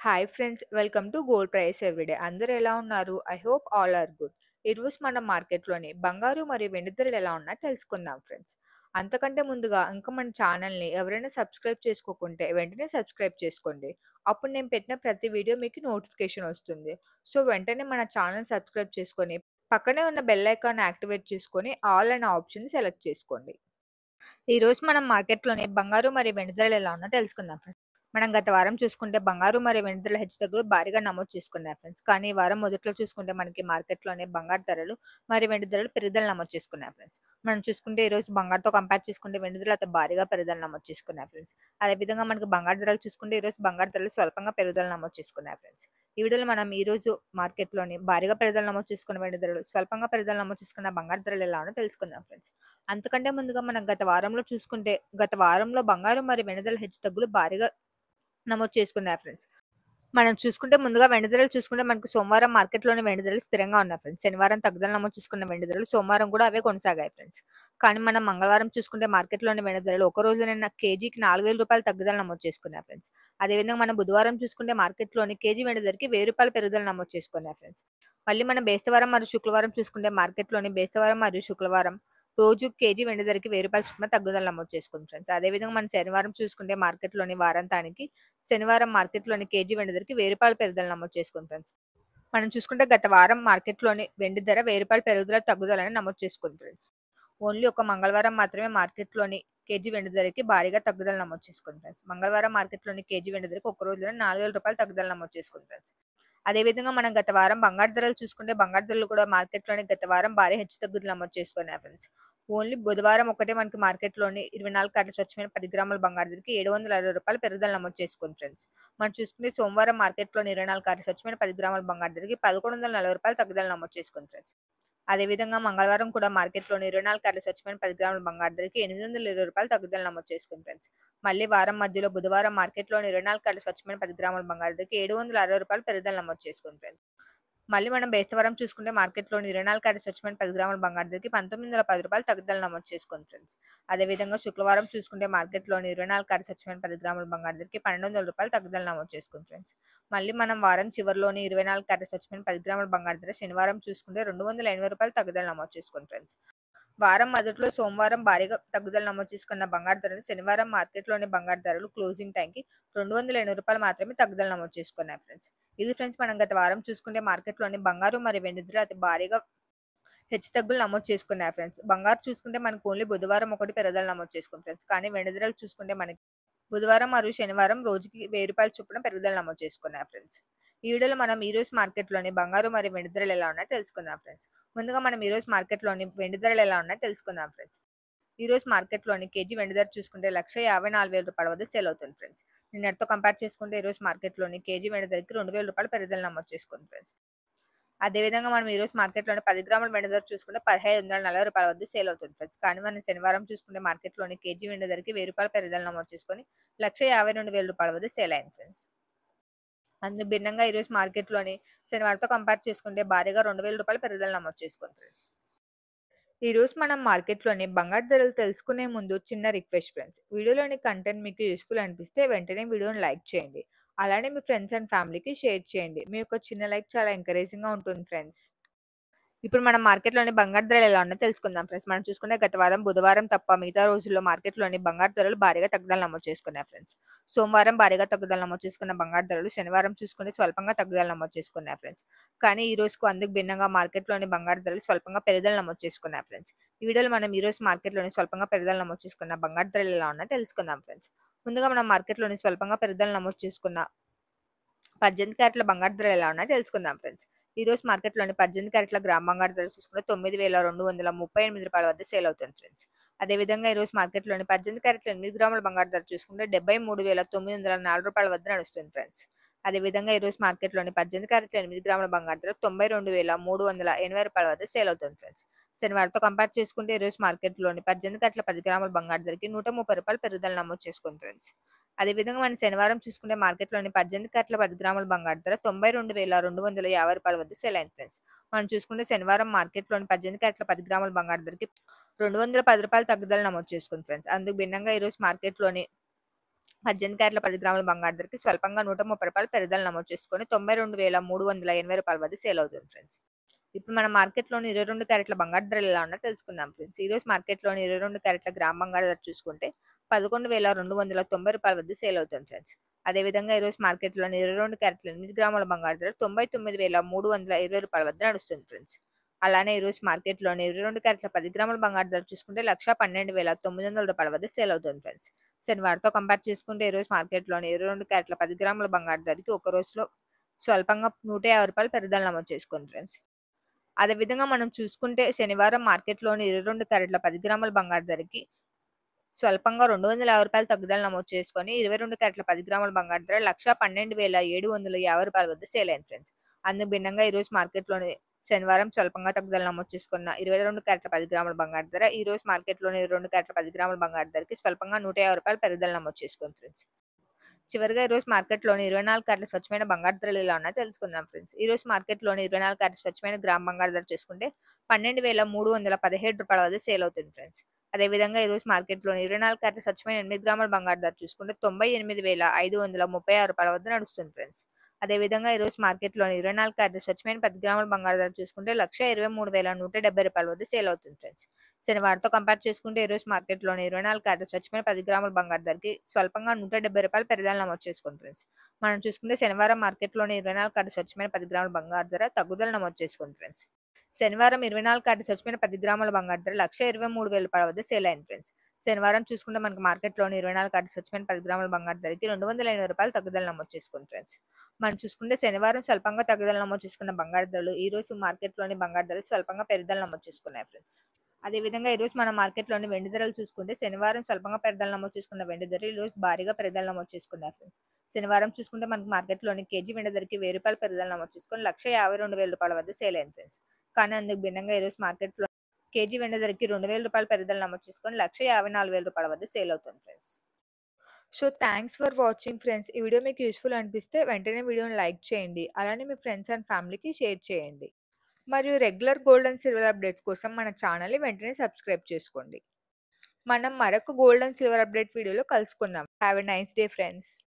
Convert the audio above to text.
Hi friends, welcome to gold price everyday. అందరూ ఎలా ఉన్నారు? I hope all are good. ఈరోజు మనం మార్కెట్లోని బంగారు మరియు వెండి ధరలు ఎలా ఉన్నాయో తెలుసుకుందాం ఫ్రెండ్స్. అంతకంటే ముందుగా ఇంకా మన ఛానల్ని ఎవరైనా సబ్స్క్రైబ్ చేసుకోకుంటే వెంటనే సబ్స్క్రైబ్ చేసుకోండి. అప్పుడు నేను పెట్టిన ప్రతి వీడియో మీకు నోటిఫికేషన్ వస్తుంది. సో వెంటనే మన ఛానల్ సబ్స్క్రైబ్ చేసుకొని పక్కనే ఉన్న బెల్ ఐకాన్ యాక్టివేట్ చేసుకొని ఆల్ అనే ఆప్షన్ సెలెక్ట్ చేసుకోండి. ఈరోజు మనం మార్కెట్‌లోని బంగారు మరియు వెండి ధరలు ఎలా ఉన్నాయో తెలుసుకుందాం ఫ్రెండ్స్. మనం గత వారం చూసుకుంటే బంగారు మరియు వెండి ధరల హెచ్చుతగ్గులు భారీగా నమోదు చేసుకున్నాయి ఫ్రెండ్స్. కానీ ఈ వారం మొదట్లో చూసుకుంటే మనకి మార్కెట్‌లోని బంగారు ధరలు మరియు వెండి ధరలు పెరుగుదల నమోదు చేసుకున్నాయి ఫ్రెండ్స్. మనం చూసుకుంటే ఈరోజు బంగారుతో కంపేర్ చేసుకుంటే వెండి ధరలు అంత భారీగా పెరుగుదల నమోదు చేసుకున్నాయి ఫ్రెండ్స్. అదేవిధంగా మనకి బంగారు ధరలు చూసుకుంటే ఈరోజు బంగారు ధరలు స్వల్పంగా పెరుగుదల నమోదు చేసుకున్నాయి ఫ్రెండ్స్. ఈ వీడియోలో మనం ఈరోజు మార్కెట్‌లోని భారీగా పెరుగుదల నమోదు చేసుకున్న వెండి ధరలు, స్వల్పంగా పెరుగుదల నమోదు చేసుకున్న బంగారు ధరలు ఎలా ఉన్నాయో తెలుసుకుందాం ఫ్రెండ్స్. అంతకంటే ముందుగా మనం గత వారంలో చూసుకుంటే, గత వారంలో బంగారం మరియు వెండి ధరల హెచ్చుతగ్గులు భారీగా నమోదు చేసుకున్నాయి ఫ్రెండ్స్. మనం చూసుకుంటే ముందుగా వెండి ధరలు చూసుకుంటే మనకు సోమవారం మార్కెట్‌లోని వెండి ధరలు స్థిరంగా ఉన్నాయి ఫ్రెండ్స్. శనివారం తగ్గుదల నమోదు చేసుకున్న వెండి ధరలు సోమవారం కూడా అవే కొనసాగాయి ఫ్రెండ్స్. కానీ మనం మంగళవారం చూసుకుంటే మార్కెట్‌లోని వెండి ధరలు ఒక రోజులోనే కేజీకి రూ. 4,000 తగ్గుదల నమోదు చేసుకున్నాయి ఫ్రెండ్స్. అదేవిధంగా మనం బుధవారం చూసుకుంటే మార్కెట్‌లోని కేజీ వెండి ధరకి రూ. 1,000 పెరుగుదల నమోదు చేసుకున్నాయి ఫ్రెండ్స్. మళ్ళీ మనం బేస్తవారం మరియు శుక్రవారం చూసుకుంటే మార్కెట్‌లోని బేస్తవారం మరియు శుక్రవారం రోజు కేజీ వెండి ధరకి రూ. 1,000 చొప్పున తగ్గుదల నమోదు చేసుకుంది ఫ్రెండ్స్. అదేవిధంగా మనం శనివారం చూసుకుంటే మార్కెట్‌లోని వారాంతానికి శనివారం మార్కెట్‌లోని కేజీ వెండి ధరకి రూ. 1,000 పెరుగుదల నమోదు చేసుకుంది ఫ్రెండ్స్. మనం చూసుకుంటే గత వారం మార్కెట్‌లోని వెండి ధర రూ. 1,000 పెరుగుదల, తగ్గుదలని నమోదు చేసుకుంది ఫ్రెండ్స్. ఓన్లీ ఒక మంగళవారం మాత్రమే మార్కెట్‌లోని కేజీ వెండి ధరకి భారీగా తగ్గుదల నమోదు చేసుకుంది ఫ్రెండ్స్. మంగళవారం మార్కెట్‌లోని కేజీ వెండి ధరకి ఒక్క రోజులోనే రూ. 4,000 తగ్గుదల నమోదు చేసుకుంది ఫ్రెండ్స్. అదేవిధంగా మనం గత వారం బంగారు ధరలు చూసుకుంటే బంగారు ధరలు కూడా మార్కెట్‌లోని గత వారం భారీ హెచ్చుతగ్గులు నమోదు చేసుకున్నాయి ఫ్రెండ్స్. ఓన్లీ బుధవారం ఒకటే మనకి మార్కెట్‌లోని 24 క్యారెట్ల స్వచ్ఛమైన 10 గ్రాముల బంగారు ధరకి రూ. 760 పెరుగుదల నమోదు చేసుకుంది ఫ్రెండ్స్. మనం చూసుకుంటే సోమవారం మార్కెట్‌లోని 24 క్యారెట్ల స్వచ్ఛమైన 10 గ్రాముల బంగారు ధరకి రూ. 1,140 తగ్గుదల నమోదు చేసుకుంది ఫ్రెండ్స్. అదేవిధంగా మంగళవారం కూడా మార్కెట్‌లోని 24 క్యారెట్ల స్వచ్ఛమైన 10 గ్రాముల బంగారు ధరకి రూ. 820 తగ్గుదల నమోదు చేసుకుంది ఫ్రెండ్స్. మళ్ళీ వారం మధ్యలో బుధవారం మార్కెట్‌లోని 24 క్యారెట్ల స్వచ్ఛమైన 10 గ్రాముల బంగారు ధరకి రూ. 760 పెరుగుదల నమోదు చేసుకుంది ఫ్రెండ్స్. మళ్ళీ మనం బేస్తవారం చూసుకుంటే మార్కెట్‌లోని 24 క్యారెట్ల స్వచ్ఛమైన 10 గ్రాముల బంగారు ధరకి రూ. 1,910 తగ్గుదల నమోదు చేసుకుంది ఫ్రెండ్స్. అదేవిధంగా శుక్రవారం చూసుకుంటే మార్కెట్‌లోని 24 క్యారెట్ల స్వచ్ఛమైన 10 గ్రాముల బంగారు ధరకి రూ. 1,200 తగ్గుదల నమోదు చేసుకుంది ఫ్రెండ్స్. మళ్ళీ మనం వారం చివరిలోని 24 క్యారెట్ల స్వచ్ఛమైన 10 గ్రాముల బంగారు ధర శనివారం చూసుకుంటే రూ. 280 తగ్గుదల నమోదు చేసుకుంది ఫ్రెండ్స్. వారం మొదట్లో సోమవారం భారీగా తగ్గుదల నమోదు చేసుకున్న బంగారు ధరలు శనివారం మార్కెట్‌లోని బంగారు ధరలు క్లోజింగ్ టైంకి రూ. 280 మాత్రమే తగ్గుదల నమోదు చేసుకున్నాయి ఫ్రెండ్స్. ఇది ఫ్రెండ్స్ మనం గత వారం చూసుకుంటే మార్కెట్‌లోని బంగారు మరియు వెండి ధరలు అతి భారీగా హెచ్చుతగ్గులు నమోదు చేసుకున్నాయి ఫ్రెండ్స్. బంగారు చూసుకుంటే మనకు ఓన్లీ బుధవారం ఒకటి పెరుగుదల నమోదు చేసుకుంది ఫ్రెండ్స్. కానీ వెండి ధరలు చూసుకుంటే మనకి బుధవారం మరియు శనివారం రోజుకి రూ. 1,000 చొప్పున పెరుగుదల నమోదు చేసుకున్నాయి ఫ్రెండ్స్. ఈ వీడియోలో మనం ఈరోజు మార్కెట్‌లోని బంగారు మరియు వెండి ధరలు ఎలా ఉన్నాయో తెలుసుకుందాం ఫ్రెండ్స్. ముందుగా మనం ఈరోజు మార్కెట్‌లోని వెండి ధరలు ఎలా ఉన్నాయో తెలుసుకుందాం ఫ్రెండ్స్. ఈరోజు మార్కెట్‌లోని కేజీ వెండి ధర చూసుకుంటే రూ. 1,54,000 వద్ద సేల్ అవుతుంది ఫ్రెండ్స్. నిన్నటితో కంపేర్ చేసుకుంటే ఈరోజు మార్కెట్‌లోని కేజీ వెండి ధరకి రూ. 2,000 పెరుగుదల నమోదు చేసుకుంది ఫ్రెండ్స్. అదేవిధంగా మనం ఈరోజు మార్కెట్‌లోని 10 గ్రాముల వెండి ధర చూసుకుంటే రూ. 1,540 వద్ద సేల్ అవుతుంది ఫ్రెండ్స్. కానీ మనం శనివారం చూసుకుంటే మార్కెట్‌లోని కేజీ వెండి ధరకి రూ. 1,000 పెరుగుదల నమోదు చేసుకొని రూ. 1,52,000 వద్ద సేల్ అయింది ఫ్రెండ్స్. అందుకు భిన్నంగా ఈరోజు మార్కెట్‌లోని శనివారంతో కంపేర్ చేసుకుంటే భారీగా రూ. 2,000 పెరుగుదల నమోదు చేసుకుంది ఫ్రెండ్స్. ఈరోజు మనం మార్కెట్‌లోని బంగారు ధరలు తెలుసుకునే ముందు చిన్న రిక్వెస్ట్ ఫ్రెండ్స్. వీడియోలోని కంటెంట్ మీకు యూజ్‌ఫుల్ అనిపిస్తే వెంటనే వీడియోని లైక్ చేయండి. అలానే మీ ఫ్రెండ్స్ అండ్ ఫ్యామిలీకి షేర్ చేయండి. మీ యొక్క చిన్న లైక్ చాలా ఎంకరేజింగ్‌గా ఉంటుంది ఫ్రెండ్స్. ఇప్పుడు మనం మార్కెట్‌లోని బంగారు ధరలు ఎలా ఉన్నాయో తెలుసుకుందాం ఫ్రెండ్స్. మనం చూసుకుంటే గత వారం బుధవారం తప్ప మిగతా రోజుల్లో మార్కెట్‌లోని బంగారు ధరలు భారీగా తగ్గుదల నమోదు చేసుకున్నాయి ఫ్రెండ్స్. సోమవారం భారీగా తగ్గుదల నమోదు చేసుకున్న బంగారు ధరలు శనివారం చూసుకుంటే స్వల్పంగా తగ్గుదల నమోదు చేసుకున్నాయి ఫ్రెండ్స్. కానీ ఈ రోజుకు అందుకు భిన్నంగా మార్కెట్‌లోని బంగారు ధరలు స్వల్పంగా పెరుగుదల నమోదు చేసుకున్నాయి ఫ్రెండ్స్. ఈ వీడియోలో మనం ఈ రోజు మార్కెట్‌లోని స్వల్పంగా పెరుగుదల నమోదు చేసుకున్న బంగారు ధరలు ఎలా ఉన్నాయో తెలుసుకుందాం ఫ్రెండ్స్. ముందుగా మనం మార్కెట్‌లోని స్వల్పంగా పెరుగుదల నమోదు చేసుకున్న 18 క్యారెట్ల బంగారు ధరలు ఎలా ఉన్నాయో తెలుసుకుందాం ఫ్రెండ్స్. ఈ రోజు మార్కెట్‌లోని 18 క్యారెట్ల గ్రామ్ బంగారు ధర చూసుకుంటే రూ. 9,238 వద్ద సేల్ అవుతుంది ఫ్రెండ్స్. అదేవిధంగా ఈ రోజు మార్కెట్‌లోని 18 క్యారెట్ల 8 గ్రాముల బంగారు ధర చూసుకుంటే రూ. 73,904 వద్ద నడుస్తుంది ఫ్రెండ్స్. అదేవిధంగా ఈ రోజు మార్కెట్‌లోని 18 క్యారెట్ల 8 గ్రాముల బంగారు ధర రూ. 92,380 వద్ద సేల్ అవుతుంది ఫ్రెండ్స్. శనివారంతో కంపేర్ చేసుకుంటే ఈ రోజు మార్కెట్‌లోని 18 క్యారెట్ల 10 గ్రాముల బంగారు ధరకి రూ. 130 పెరుగుదల నమోదు చేసుకుంది ఫ్రెండ్స్. అదేవిధంగా మనం శనివారం చూసుకుంటే మార్కెట్‌లోని 18 క్యారెట్ల 10 గ్రాముల బంగారు ధర రూ. 92,250 వద్ద సేల్ అయింది ఫ్రెండ్స్. మనం చూసుకుంటే శనివారం మార్కెట్‌లోని 18 క్యారెట్ల 10 గ్రాముల బంగారు ధరకి రూ. 210 తగ్గుదల నమోదు చేసుకుంది ఫ్రెండ్స్. అందుకు భిన్నంగా ఈరోజు మార్కెట్‌లోని 18 క్యారెట్ల 10 గ్రాముల బంగారు ధరకి స్వల్పంగా రూ. 130 పెరుగుదల నమోదు చేసుకొని రూ. 92,380 వద్ద సేల్ అవుతుంది ఫ్రెండ్స్. ఇప్పుడు మన మార్కెట్‌లోని 22 క్యారెట్ల బంగారు ధరలు ఎలా ఉన్నాయో తెలుసుకుందాం ఫ్రెండ్స్. ఈరోజు మార్కెట్‌లోని 22 క్యారెట్ల గ్రామ్ బంగారు ధర చూసుకుంటే రూ. 11,290 వద్ద సేల్ అవుతుంది ఫ్రెండ్స్. అదేవిధంగా ఈరోజు మార్కెట్‌లోని 22 క్యారెట్ల 8 గ్రాముల బంగారు ధర రూ. 99,320 వద్ద నడుస్తుంది ఫ్రెండ్స్. అలానే ఈరోజు మార్కెట్‌లోని 22 క్యారెట్ల 10 గ్రాముల బంగారు ధర చూసుకుంటే రూ. 1,12,900 వద్ద సేల్ అవుతుంది ఫ్రెండ్స్. శనివారంతో కంపేర్ చేసుకుంటే ఈరోజు మార్కెట్‌లోని 22 క్యారెట్ల 10 గ్రాముల బంగారు ధరకి ఒక రోజులో స్వల్పంగా రూ. 150 పెరుగుదల నమోదు చేసుకుంది ఫ్రెండ్స్. అదేవిధంగా మనం చూసుకుంటే శనివారం మార్కెట్‌లోని 22 క్యారెట్ల 10 గ్రాముల బంగారు ధరకి స్వల్పంగా రూ. 250 తగ్గుదల నమోదు చేసుకొని 22 క్యారెట్ల 10 గ్రాముల బంగారు ధర రూ. 1,12,750 వద్ద సేల్ అయింది ఫ్రెండ్స్. అందుకు భిన్నంగా ఈరోజు మార్కెట్‌లోని శనివారం స్వల్పంగా తగ్గుదల నమోదు చేసుకున్న 22 క్యారెట్ల 10 గ్రాముల బంగారు ధర ఈరోజు మార్కెట్‌లోని 22 క్యారెట్ల 10 గ్రాముల బంగారు ధరకి స్వల్పంగా రూ. 150 పెరుగుదల నమోదు చేసుకుంది ఫ్రెండ్స్. చివరిగా ఈరోజు మార్కెట్‌లోని 24 క్యారెట్ల స్వచ్ఛమైన బంగారు ధరలు ఎలా ఉన్నాయో తెలుసుకుందాం ఫ్రెండ్స్. ఈరోజు మార్కెట్‌లోని 24 క్యారెట్ల స్వచ్ఛమైన గ్రామ్ బంగారు ధర చూసుకుంటే రూ. 12,317 వద్ద సేల్ అవుతుంది ఫ్రెండ్స్. అదేవిధంగా ఈరోజు మార్కెట్‌లోని 24 క్యారెట్ల స్వచ్ఛమైన 8 గ్రాముల బంగారు ధర చూసుకుంటే రూ. 98,536 వద్ద నడుస్తుంది ఫ్రెండ్స్. అదేవిధంగా ఈరోజు మార్కెట్‌లోని 24 క్యారెట్ల స్వచ్ఛమైన 10 గ్రాముల బంగారు ధర చూసుకుంటే రూ. 1,23,170 వద్ద సేల్ అవుతుంది ఫ్రెండ్స్. శనివారంతో కంపేర్ చేసుకుంటే ఈరోజు మార్కెట్‌లోని 24 క్యారెట్ల స్వచ్ఛమైన 10 గ్రాముల బంగారు ధరకి స్వల్పంగా రూ. 170 పెరుగుదల నమోదు చేసుకుంది ఫ్రెండ్స్. మనం చూసుకుంటే శనివారం మార్కెట్‌లోని 24 క్యారెట్ల స్వచ్ఛమైన 10 గ్రాముల బంగారు ధర తగ్గుదల నమోదు చేసుకుంది ఫ్రెండ్స్. శనివారం 24 క్యారెట్ల స్వచ్ఛమైన 10 గ్రాముల బంగారు ధర రూ. 1,23,000 వద్ద సేల్ అయింది ఫ్రెండ్స్. శనివారం చూసుకుంటే మనకి మార్కెట్‌లోని 24 క్యారెట్ల స్వచ్ఛమైన 10 గ్రాముల బంగారు ధరకి రూ. 280 తగ్గుదల నమోదు చేసుకుంది ఫ్రెండ్స్. మనం చూసుకుంటే శనివారం స్వల్పంగా తగ్గుదల నమోదు చేసుకున్న బంగారు ధరలు ఈ రోజు మార్కెట్‌లోని బంగారు ధరలు స్వల్పంగా పెరుగుదల నమోదు చేసుకున్నాయి ఫ్రెండ్స్. అదేవిధంగా ఈరోజు మన మార్కెట్‌లోని వెండి ధరలు చూసుకుంటే శనివారం స్వల్పంగా పెరుగుదల నమోదు చేసుకున్న వెండి ధరలు ఈరోజు భారీగా పెరుగుదల నమోదు చేసుకున్నాయి ఫ్రెండ్స్. శనివారం చూసుకుంటే మనకి మార్కెట్‌లోని కేజీ వెండి ధరకి రూ. 1000 పెరుగుదల నమోదు చేసుకొని రూ. 1,52,000 వద్ద సేల్ అయింది ఫ్రెండ్స్. కానీ అందుకు భిన్నంగా ఈరోజు మార్కెట్‌లో కేజీ వెండి ధరకి రూ. 2,000 పెరుగుదల నమోదు చేసుకొని రూ. 1,54,000 వద్ద సేల్ అవుతుంది friends. So, thanks for watching friends. ఈ వీడియో మీకు యూజ్‌ఫుల్ అనిపిస్తే వెంటనే వీడియోని లైక్ చేయండి. అలానే మీ ఫ్రెండ్స్ అండ్ ఫ్యామిలీకి షేర్ చేయండి. మరియు regular gold and silver updates కోసం మన ఛానల్‌ని వెంటనే సబ్స్క్రైబ్ చేసుకోండి. మనం మరొక గోల్డ్ అండ్ సిల్వర్ అప్డేట్ వీడియోలో కలుసుకుందాం. Have a nice day friends.